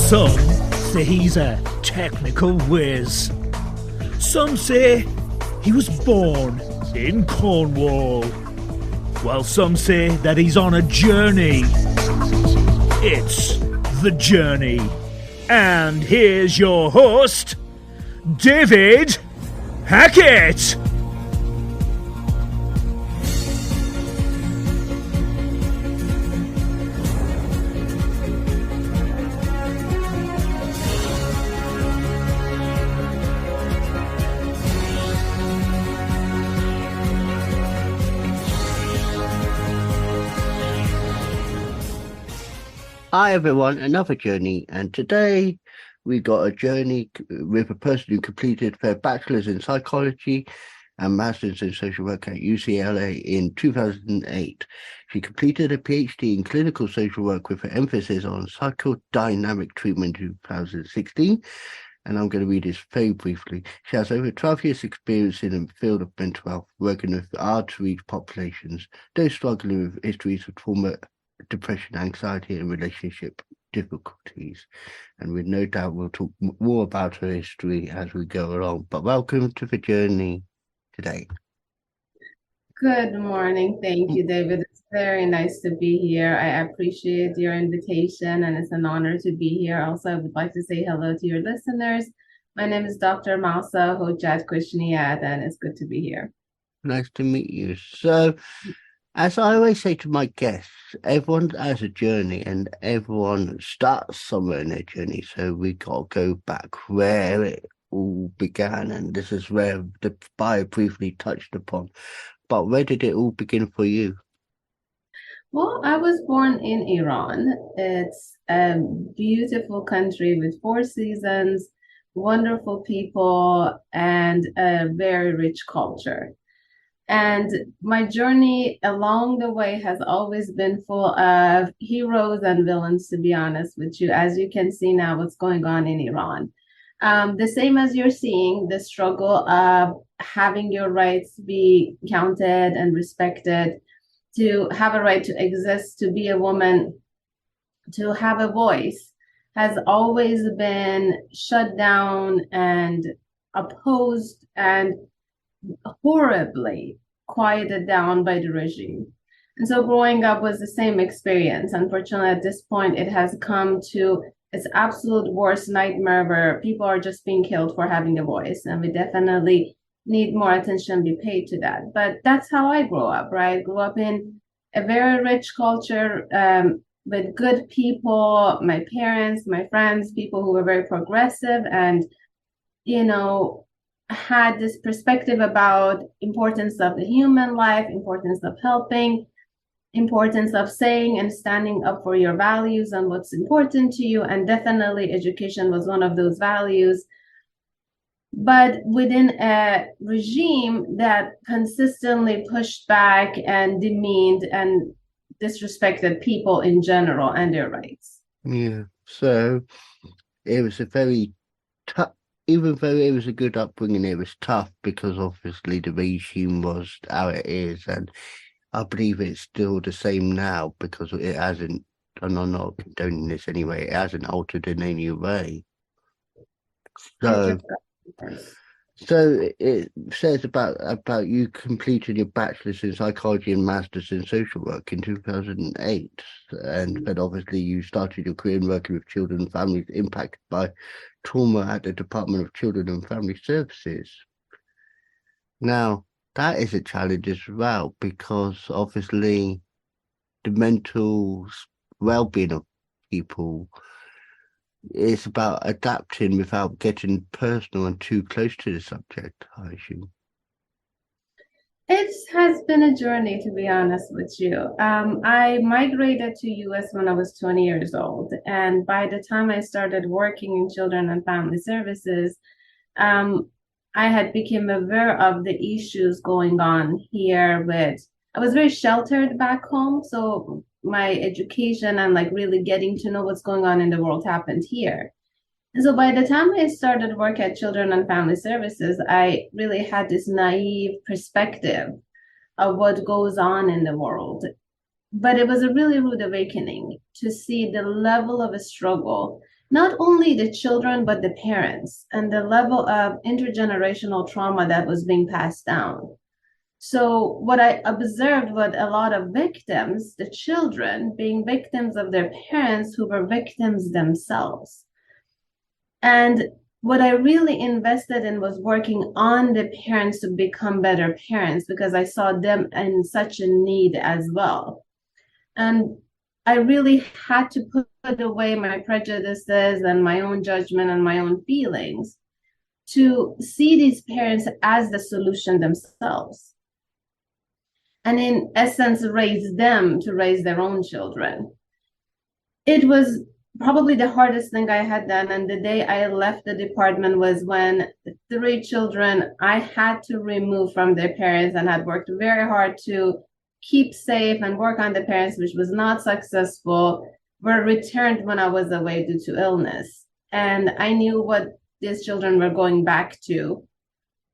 Some say he's a technical whiz. Some say he was born in Cornwall, while some say that he's on a journey. It's The Journey. And here's your host, David Hackett. Hi everyone, another journey, and today we got a journey with a person who completed their Bachelor's in Psychology and Master's in Social Work at UCLA in 2008. She completed a Ph.D. in Clinical Social Work with an emphasis on psychodynamic treatment in 2016, and I'm going to read this very briefly. She has over 12 years experience in the field of mental health, working with hard-to-reach populations, those struggling with histories of trauma, depression, anxiety, and relationship difficulties. And with no doubt we'll talk more about her history as we go along. But welcome to the journey today. Good morning. Thank you, David. It's very nice to be here. I appreciate your invitation, and it's an honor to be here. Also, I would like to say hello to your listeners. My name is Dr. Mahsa, Hojat-Khoshniyat, and it's good to be here. Nice to meet you. So, as I always say to my guests, everyone has a journey and everyone starts somewhere in their journey. So we got to go back where it all began. And this is where the bio briefly touched upon. But where did it all begin for you? Well, I was born in Iran. It's a beautiful country with 4 seasons, wonderful people, and a very rich culture. And my journey along the way has always been full of heroes and villains, to be honest with you. As you can see now, what's going on in Iran. The same as you're seeing, the struggle of having your rights be counted and respected, to have a right to exist, to be a woman, to have a voice, has always been shut down and opposed and horribly quieted down by the regime. And so growing up was the same experience. Unfortunately, at this point, it has come to its absolute worst nightmare where people are just being killed for having a voice. And we definitely need more attention be paid to that. But that's how I grew up, right? Grew up in a very rich culture with good people, my parents, my friends, people who were very progressive and, had this perspective about importance of the human life, importance of helping, importance of saying and standing up for your values and what's important to you. And definitely education was one of those values. But within a regime that consistently pushed back and demeaned and disrespected people in general and their rights. Yeah, so it was a very tough, even though it was a good upbringing, it was tough because obviously the regime was how it is, and I believe it's still the same now because it hasn't, and I'm not condoning this anyway, it hasn't altered in any way. So it says about you completing your Bachelor's in Psychology and Master's in Social Work in 2008, and then obviously you started your career in working with children and families impacted by trauma at the Department of Children and Family Services. Now, that is a challenge as well because obviously the mental well-being of people is about adapting without getting personal and too close to the subject, I assume. It has been a journey, to be honest with you. I migrated to US when I was 20 years old. And by the time I started working in Children and Family Services, I had become aware of the issues going on here I was very sheltered back home. So my education and really getting to know what's going on in the world happened here. And so by the time I started work at Children and Family Services, I really had this naive perspective of what goes on in the world. But it was a really rude awakening to see the level of a struggle not only the children, but the parents and the level of intergenerational trauma that was being passed down. So what I observed with a lot of victims, the children being victims of their parents who were victims themselves. And what I really invested in was working on the parents to become better parents because I saw them in such a need as well. And I really had to put away my prejudices and my own judgment and my own feelings to see these parents as the solution themselves. And in essence, raise them to raise their own children. It was probably the hardest thing I had done. And the day I left the department was when 3 children I had to remove from their parents and had worked very hard to keep safe and work on the parents, which was not successful, were returned when I was away due to illness. And I knew what these children were going back to.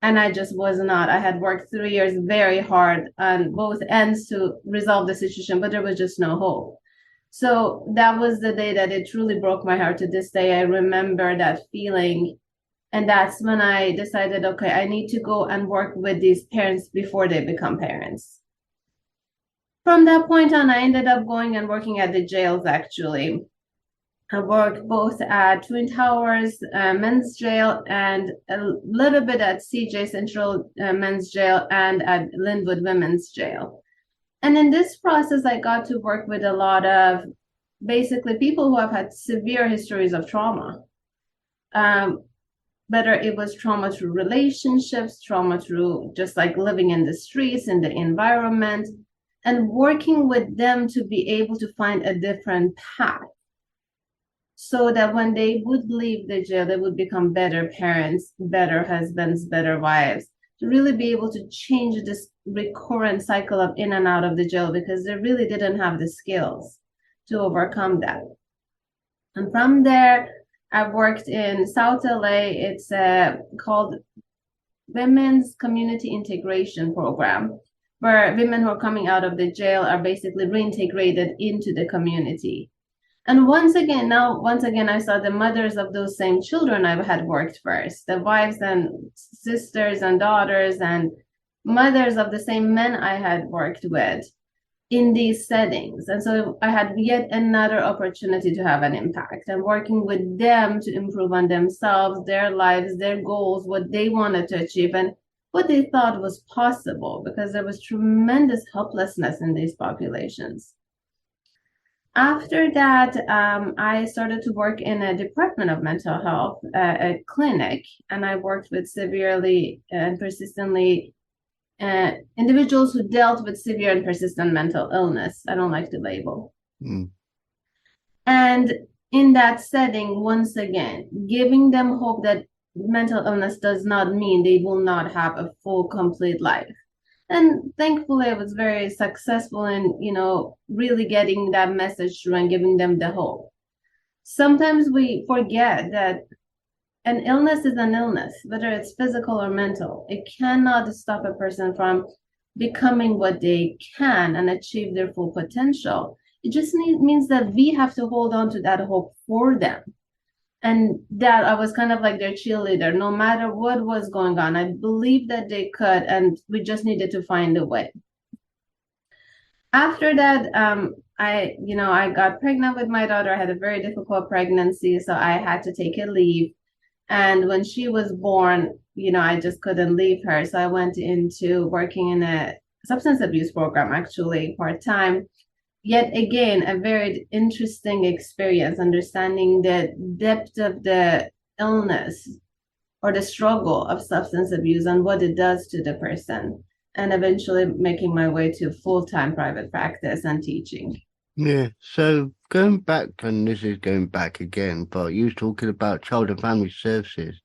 And I just was not. I had worked 3 years very hard on both ends to resolve the situation, but there was just no hope. So that was the day that it truly broke my heart. To this day, I remember that feeling. And that's when I decided, okay, I need to go and work with these parents before they become parents. From that point on, I ended up going and working at the jails, actually. I worked both at Twin Towers Men's Jail and a little bit at CJ Central Men's Jail and at Linwood Women's Jail. And in this process, I got to work with a lot of basically people who have had severe histories of trauma. Whether it was trauma through relationships, trauma through just like living in the streets, in the environment, and working with them to be able to find a different path so that when they would leave the jail, they would become better parents, better husbands, better wives, to really be able to change this recurrent cycle of in and out of the jail because they really didn't have the skills to overcome that. And from there, I worked in South LA. It's called Women's Community Integration Program, where women who are coming out of the jail are basically reintegrated into the community. And once again, I saw the mothers of those same children I had worked first, the wives and sisters and daughters and mothers of the same men I had worked with in these settings. And so I had yet another opportunity to have an impact and working with them to improve on themselves, their lives, their goals, what they wanted to achieve and what they thought was possible because there was tremendous helplessness in these populations. After that, I started to work in a department of mental health, a clinic, and I worked with severely and persistently individuals who dealt with severe and persistent mental illness. I don't like the label. And in that setting, once again, giving them hope that mental illness does not mean they will not have a full, complete life. And thankfully, I was very successful in, really getting that message through and giving them the hope. Sometimes we forget that an illness is an illness, whether it's physical or mental. It cannot stop a person from becoming what they can and achieve their full potential. It just means that we have to hold on to that hope for them. And that I was kind of like their cheerleader. No matter what was going on, I believed that they could, and we just needed to find a way. After that, I got pregnant with my daughter. I had a very difficult pregnancy, so I had to take a leave. And when she was born, I just couldn't leave her. So I went into working in a substance abuse program, actually, part-time. Yet again, a very interesting experience, understanding the depth of the illness or the struggle of substance abuse and what it does to the person, and eventually making my way to full-time private practice and teaching. Yeah, so going back, and this is going back again, but you were talking about child and family services.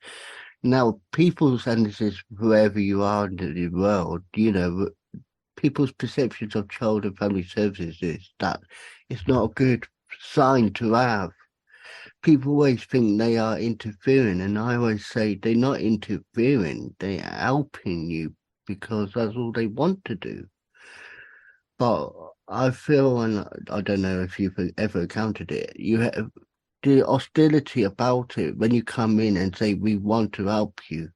Now, people's, and this is whoever you are in the world, people's perceptions of child and family services is that it's not a good sign to have. People always think they are interfering, and I always say they're not interfering, they're helping you because that's all they want to do. But I feel, and I don't know if you've ever encountered it, the hostility about it when you come in and say, we want to help you,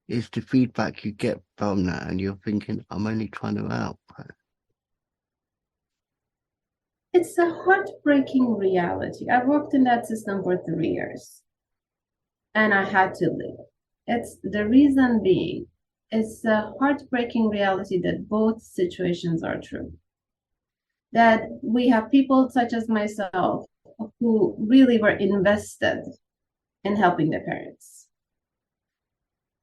is the feedback you get from that. And you're thinking, I'm only trying to help. It's a heartbreaking reality. I worked in that system for 3 years and I had to leave. It's the reason being, it's a heartbreaking reality that both situations are true. That we have people such as myself who really were invested in helping the parents.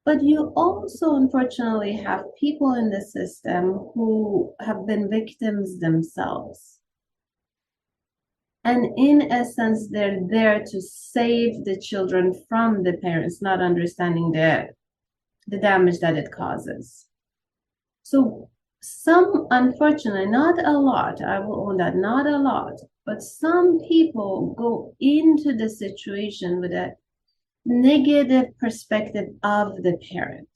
But you also, unfortunately, have people in the system who have been victims themselves. And in essence, they're there to save the children from the parents, not understanding the damage that it causes. So some, unfortunately, not a lot, I will own that, not a lot, but some people go into the situation with a negative perspective of the parent.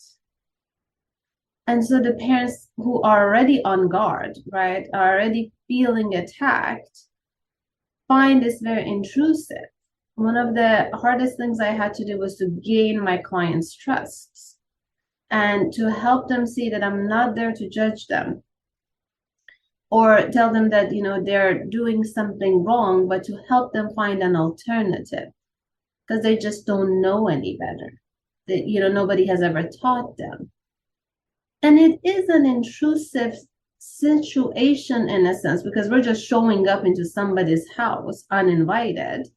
And so the parents who are already on guard, right, are already feeling attacked, find this very intrusive. One of the hardest things I had to do was to gain my clients' trust and to help them see that I'm not there to judge them or tell them that, they're doing something wrong, but to help them find an alternative because they just don't know any better. Nobody has ever taught them. And it is an intrusive situation in a sense because we're just showing up into somebody's house uninvited.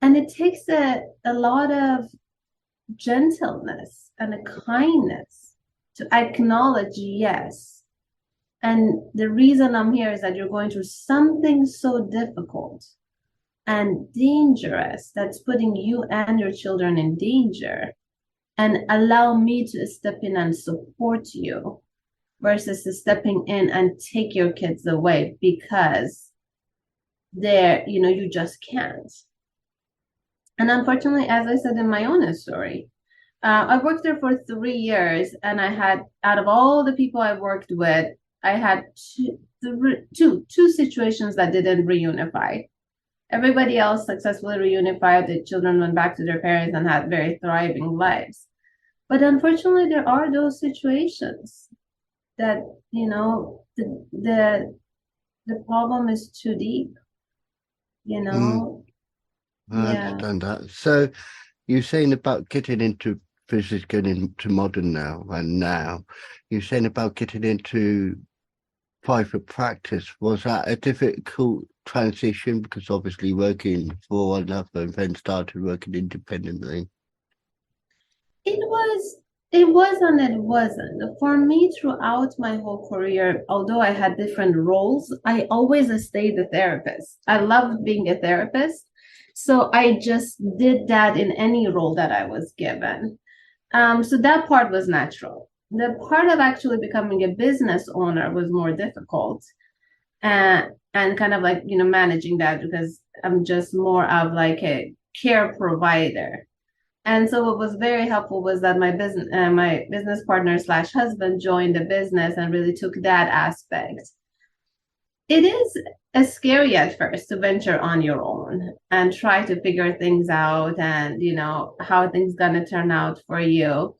And it takes a lot of gentleness and a kindness to acknowledge, yes. And the reason I'm here is that you're going through something so difficult and dangerous that's putting you and your children in danger, and allow me to step in and support you versus stepping in and take your kids away because you just can't. And unfortunately, as I said in my own story, I worked there for 3 years, and I had, out of all the people I worked with, I had two situations that didn't reunify. Everybody else successfully reunified. The children went back to their parents and had very thriving lives. But unfortunately, there are those situations that, the problem is too deep, I understand that. So you're saying about getting into physics, getting into modern now, you're saying about getting into private practice. Was that a difficult transition? Because obviously working for another and then started working independently. It was and it wasn't. For me, throughout my whole career, although I had different roles, I always stayed a therapist. I loved being a therapist. So I just did that in any role that I was given. So that part was natural. The part of actually becoming a business owner was more difficult. And kind of like, managing that because I'm just more of like a care provider. And so what was very helpful was that my business partner / husband joined the business and really took that aspect. It is scary at first to venture on your own and try to figure things out and, how things gonna turn out for you.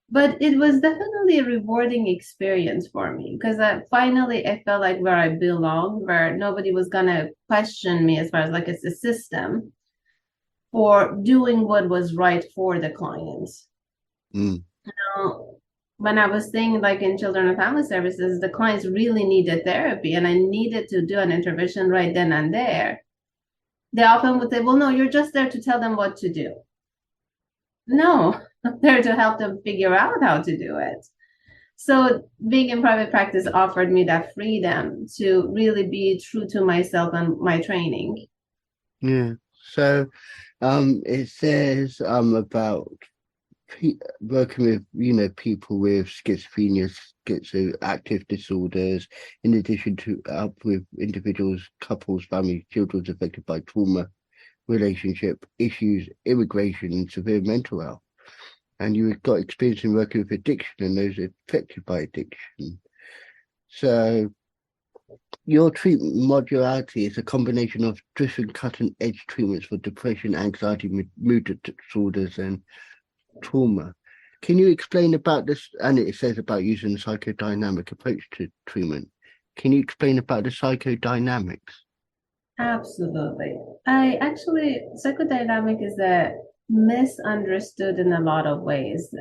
But it was definitely a rewarding experience for me because finally I felt like where I belong, where nobody was gonna question me as far as like it's a system for doing what was right for the clients. When I was staying like in children and family services, the clients really needed therapy and I needed to do an intervention right then and there. They often would say, well, no, you're just there to tell them what to do. No, I'm there to help them figure out how to do it. So being in private practice offered me that freedom to really be true to myself and my training. Yeah. So it says about working with people with schizophrenia, schizoaffective disorders, in addition to help with individuals, couples, families, children affected by trauma, relationship issues, immigration, and severe mental health. And you've got experience in working with addiction and those affected by addiction. So your treatment modularity is a combination of different cutting-edge treatments for depression, anxiety, mood disorders, and trauma. Can you explain about this? And it says about using a psychodynamic approach to treatment. Can you explain about the psychodynamics? Absolutely. Psychodynamic is a misunderstood in a lot of ways,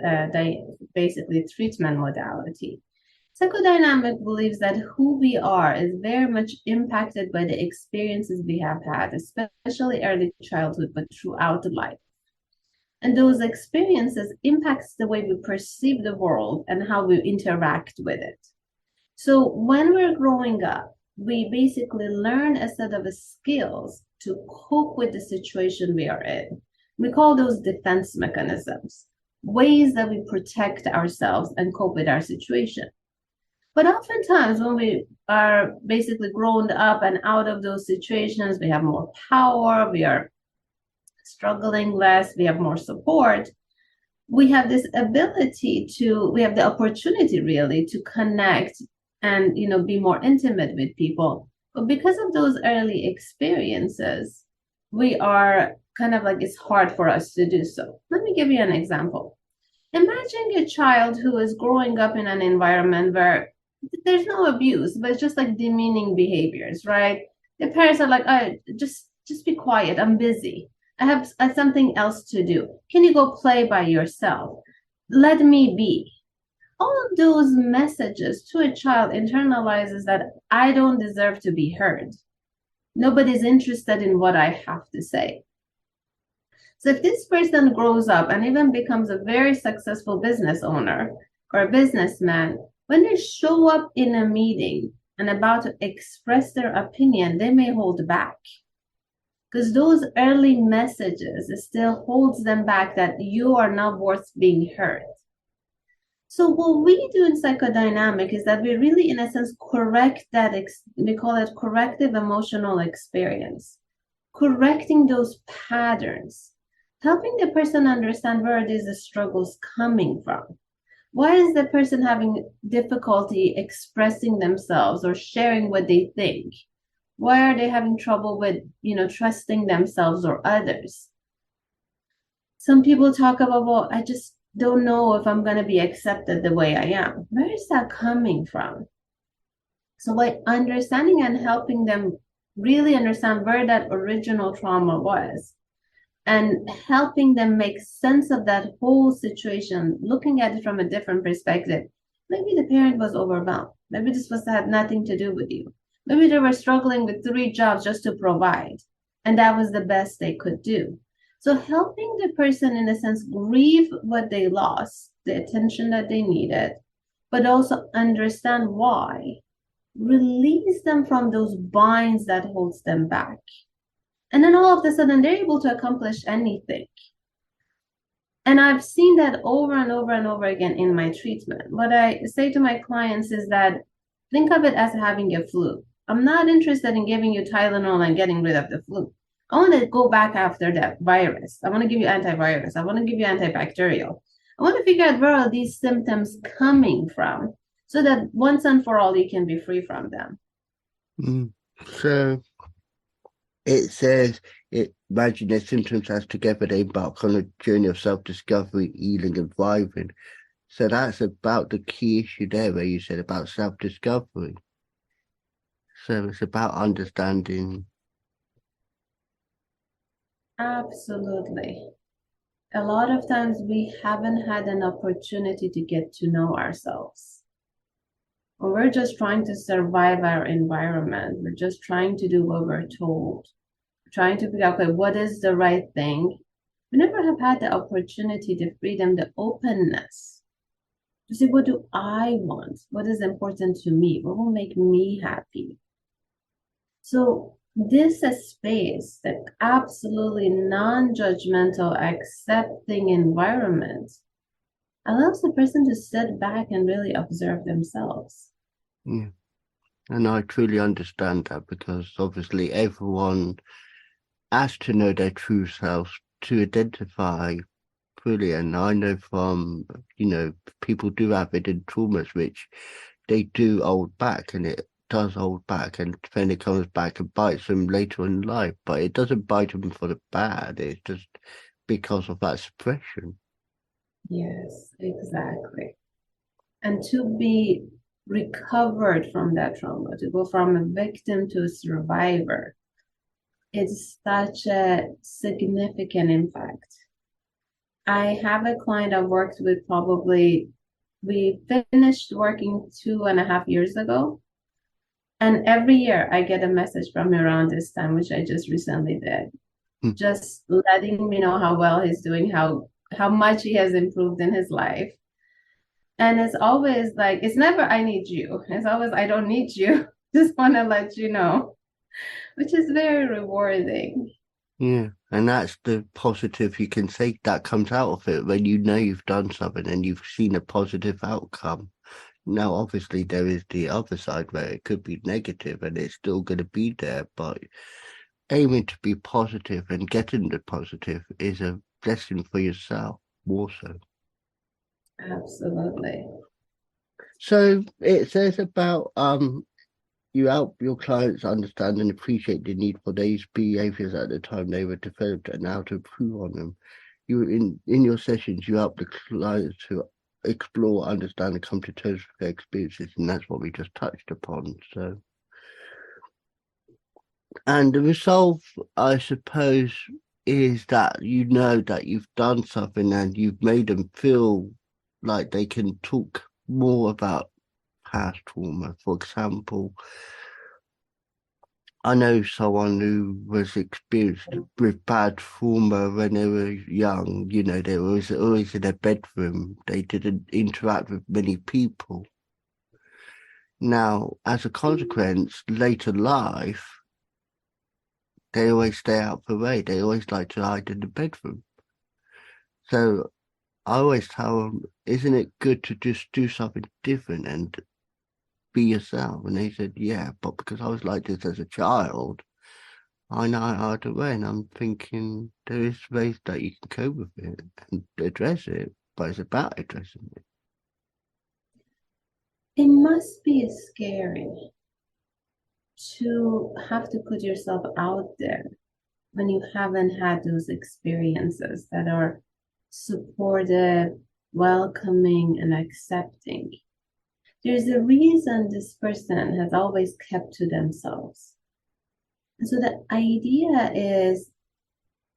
basically treatment modality. Psychodynamic believes that who we are is very much impacted by the experiences we have had, especially early childhood, but throughout life. And those experiences impacts the way we perceive the world and how we interact with it. So when we're growing up, we basically learn a set of skills to cope with the situation we are in. We call those defense mechanisms, ways that we protect ourselves and cope with our situation. But oftentimes when we are basically grown up and out of those situations, we have more power, we are struggling less, we have more support. We have this ability we have the opportunity really to connect and, be more intimate with people. But because of those early experiences, we are kind of like, it's hard for us to do so. Let me give you an example. Imagine a child who is growing up in an environment where there's no abuse, but it's just like demeaning behaviors, right? The parents are like, oh, just be quiet. I'm busy. I have something else to do. Can you go play by yourself? Let me be. All of those messages to a child internalizes that I don't deserve to be heard. Nobody's interested in what I have to say. So if this person grows up and even becomes a very successful business owner or a businessman, when they show up in a meeting and about to express their opinion, they may hold back. Because those early messages still holds them back that you are not worth being heard. So what we do in psychodynamic is that we really, in a sense, correct that, we call it corrective emotional experience, correcting those patterns, helping the person understand where these struggles coming from. Why is the person having difficulty expressing themselves or sharing what they think? Why are they having trouble with, trusting themselves or others? Some people talk about, well, I just don't know if I'm going to be accepted the way I am. Where is that coming from? So by understanding and helping them really understand where that original trauma was and helping them make sense of that whole situation, looking at it from a different perspective. Maybe the parent was overwhelmed. Maybe this had nothing to do with you. Maybe they were struggling with 3 jobs just to provide, and that was the best they could do. So helping the person, in a sense, grieve what they lost, the attention that they needed, but also understand why, release them from those binds that holds them back. And then all of a sudden, they're able to accomplish anything. And I've seen that over and over and over again in my treatment. What I say to my clients is that think of it as having a flu. I'm not interested in giving you Tylenol and getting rid of the flu. I want to go back after that virus. I want to give you antivirus. I want to give you antibacterial. I want to figure out where are these symptoms coming from so that once and for all, you can be free from them. So it says, imagine their symptoms as together they embark on a journey of self-discovery, healing and thriving. So that's about the key issue there where you said about self-discovery. So it's about understanding. Absolutely. A lot of times we haven't had an opportunity to get to know ourselves. Or we're just trying to survive our environment. We're just trying to do what we're told. We're trying to figure out, okay, what is the right thing? We never have had the opportunity, the freedom, the openness to say, what do I want? What is important to me? What will make me happy? So this is space, that absolutely non-judgmental, accepting environment allows the person to sit back and really observe themselves. Yeah. And I truly understand that because obviously everyone has to know their true selves to identify fully. And I know from, people do have hidden traumas which they do hold back, and it does hold back, and then it comes back and bites them later in life. But it doesn't bite them for the bad. It's just because of that suppression. Yes, exactly. And to be recovered from that trauma, to go from a victim to a survivor, it's such a significant impact. I have a client I've worked with we finished working 2.5 years ago. And every year I get a message from him around this time, which I just recently did, just letting me know how well he's doing, how much he has improved in his life. And it's always like, it's never, I need you. It's always, I don't need you. Just want to let you know, which is very rewarding. Yeah, and that's the positive you can say that comes out of it when you know you've done something and you've seen a positive outcome. Now, obviously, there is the other side where it could be negative and it's still going to be there, but aiming to be positive and getting the positive is a blessing for yourself, more so. Absolutely. So it says about you help your clients understand and appreciate the need for these behaviors at the time they were developed and how to improve on them. You in your sessions, you help the clients to explore, understand, and come to terms with their experiences, and that's what we just touched upon. So, and the result, I suppose, is that you know that you've done something and you've made them feel like they can talk more about past trauma. For example, I know someone who was experienced with bad trauma when they were young. You know, they were always in their bedroom. They didn't interact with many people. Now, as a consequence, later life, they always stay out for way. They always like to hide in the bedroom. So I always tell them, isn't it good to just do something different and be yourself? And they said, yeah, but because I was like this as a child, I know how to win. I'm thinking there is ways that you can cope with it and address it, but it's about addressing it. It must be scary to have to put yourself out there when you haven't had those experiences that are supportive, welcoming, and accepting. There's a reason this person has always kept to themselves. And so the idea is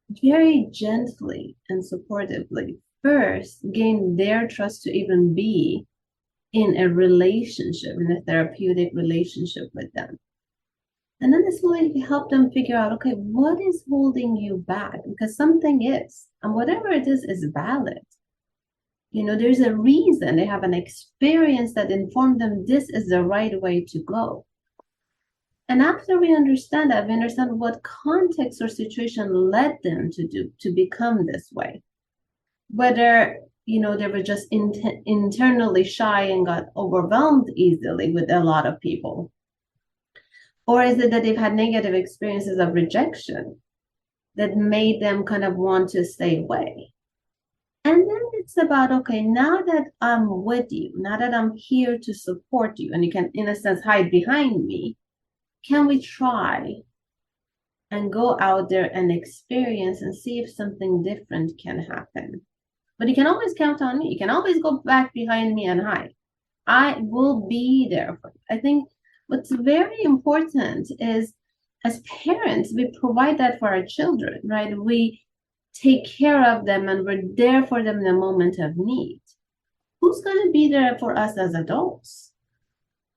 very gently and supportively first gain their trust to even be in a relationship, in a therapeutic relationship with them. And then it's going to help them figure out, okay, what is holding you back? Because something is, and whatever it is valid. You know, there's a reason. They have an experience that informed them this is the right way to go. And after we understand that, we understand what context or situation led them to become this way. Whether, you know, they were just internally shy and got overwhelmed easily with a lot of people. Or is it that they've had negative experiences of rejection that made them kind of want to stay away? And then it's about, okay, now that I'm with you, now that I'm here to support you, and you can, in a sense, hide behind me, can we try and go out there and experience and see if something different can happen? But you can always count on me. You can always go back behind me and hide. I will be there for you. I think what's very important is, as parents, we provide that for our children, right? We take care of them and we're there for them in a moment of need. Who's going to be there for us as adults?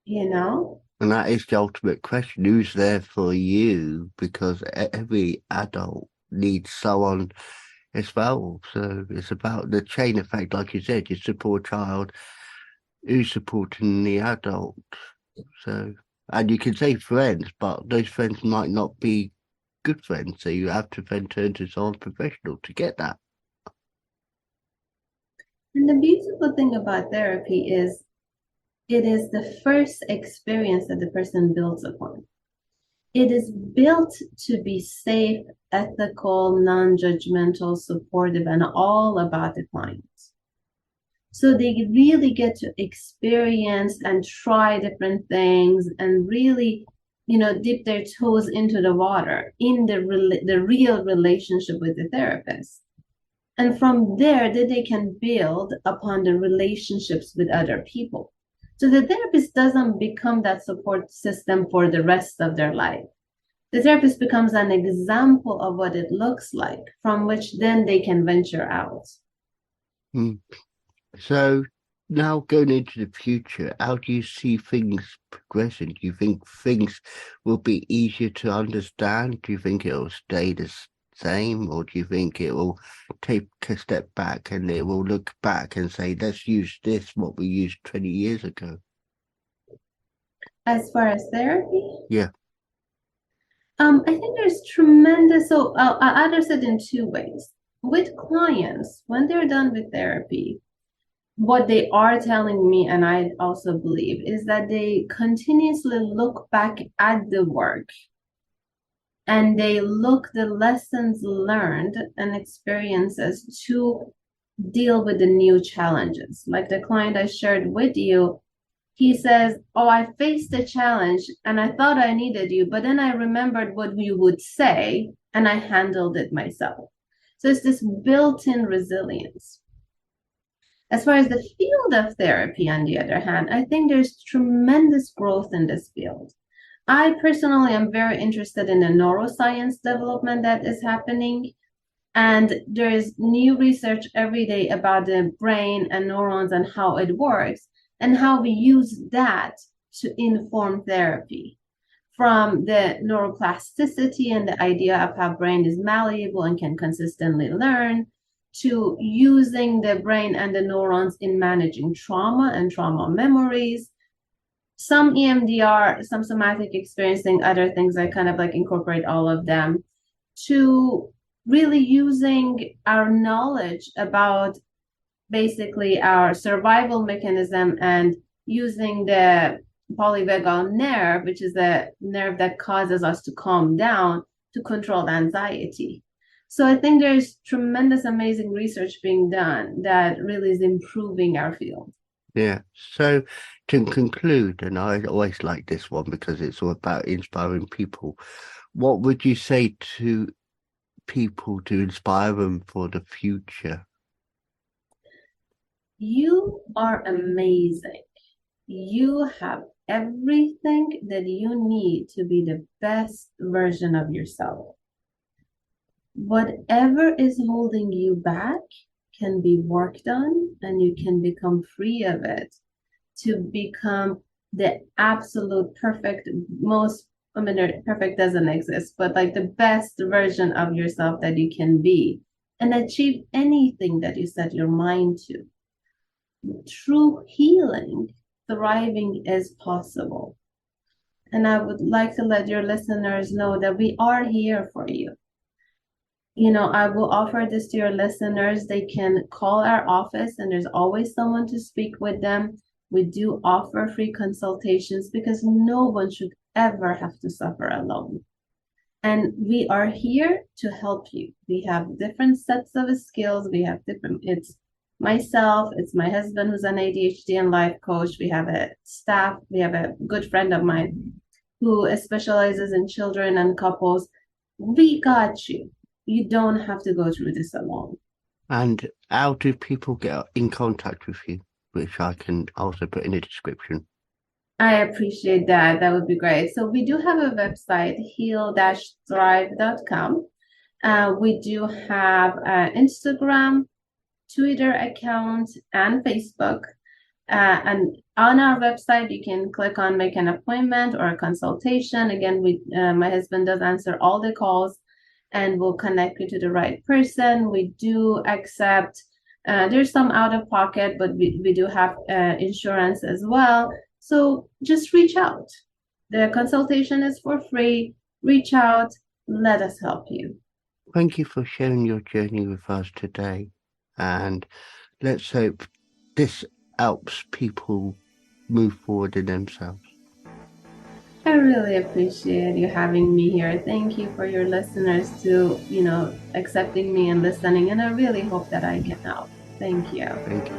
You know? And that is the ultimate question. Who's there for you? Because every adult needs someone as well. So it's about the chain effect, like you said. You support a child, who's supporting the adult. So, and you can say friends, but those friends might not be good friends. So you have to then turn to someone professional to get that. And the beautiful thing about therapy is it is the first experience that the person builds upon. It is built to be safe, ethical, non-judgmental, supportive, and all about the client. So they really get to experience and try different things and really, dip their toes into the water in the real relationship with the therapist. And from there, then they can build upon the relationships with other people. So the therapist doesn't become that support system for the rest of their life. The therapist becomes an example of what it looks like, from which then they can venture out. Hmm. So now going into the future, how do you see things progressing? Do you think things will be easier to understand? Do you think it'll stay the same, or do you think it will take a step back and it will look back and say, let's use this, what we used 20 years ago? As far as therapy? Yeah. I think there's tremendous, so I'll address it in two ways. With clients, when they're done with therapy, what they are telling me, and I also believe, is that they continuously look back at the work and they look the lessons learned and experiences to deal with the new challenges. Like the client I shared with you, he says, oh, I faced a challenge and I thought I needed you, but then I remembered what you would say and I handled it myself. So it's this built-in resilience. As far as the field of therapy, on the other hand, I think there's tremendous growth in this field. I personally am very interested in the neuroscience development that is happening. And there is new research every day about the brain and neurons and how it works and how we use that to inform therapy. From the neuroplasticity and the idea of how brain is malleable and can consistently learn, to using the brain and the neurons in managing trauma and trauma memories, some EMDR, some somatic experiencing, other things. I kind of like incorporate all of them, to really using our knowledge about basically our survival mechanism and using the polyvagal nerve, which is the nerve that causes us to calm down, to control anxiety. So I think there's tremendous, amazing research being done that really is improving our field. Yeah. So to conclude, and I always like this one because it's all about inspiring people, what would you say to people to inspire them for the future? You are amazing. You have everything that you need to be the best version of yourself. Whatever is holding you back can be worked on and you can become free of it to become the absolute perfect, perfect doesn't exist, but like the best version of yourself that you can be and achieve anything that you set your mind to. True healing, thriving is possible. And I would like to let your listeners know that we are here for you. I will offer this to your listeners. They can call our office and there's always someone to speak with them. We do offer free consultations because no one should ever have to suffer alone. And we are here to help you. We have different sets of skills. It's myself, it's my husband who's an ADHD and life coach. We have a staff. We have a good friend of mine who specializes in children and couples. We got you. You don't have to go through this alone. And how do people get in contact with you, which I can also put in the description? I appreciate that. That would be great. So we do have a website, heal-thrive.com. We do have an Instagram, Twitter account, and Facebook. And on our website, you can click on make an appointment or a consultation. Again, my husband does answer all the calls and we'll connect you to the right person. We do accept, there's some out of pocket, but we do have insurance as well. So just reach out. The consultation is for free. Reach out. Let us help you. Thank you for sharing your journey with us today. And let's hope this helps people move forward in themselves. I really appreciate you having me here. Thank you for your listeners to, accepting me and listening. And I really hope that I can help. Thank you. Thank you.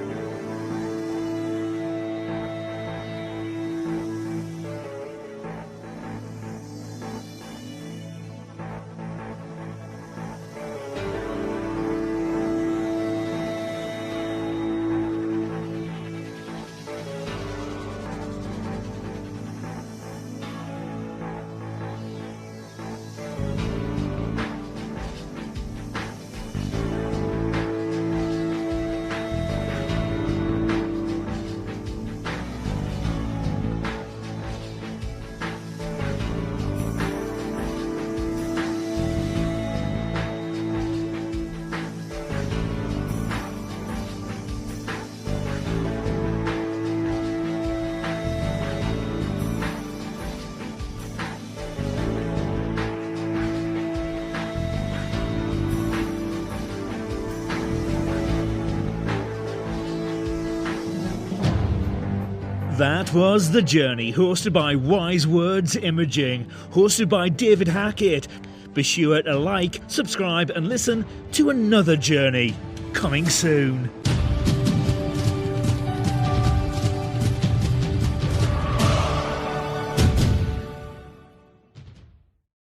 That was The Journey, hosted by Wise Words Imaging, hosted by David Hackett. Be sure to like, subscribe and listen to another journey coming soon.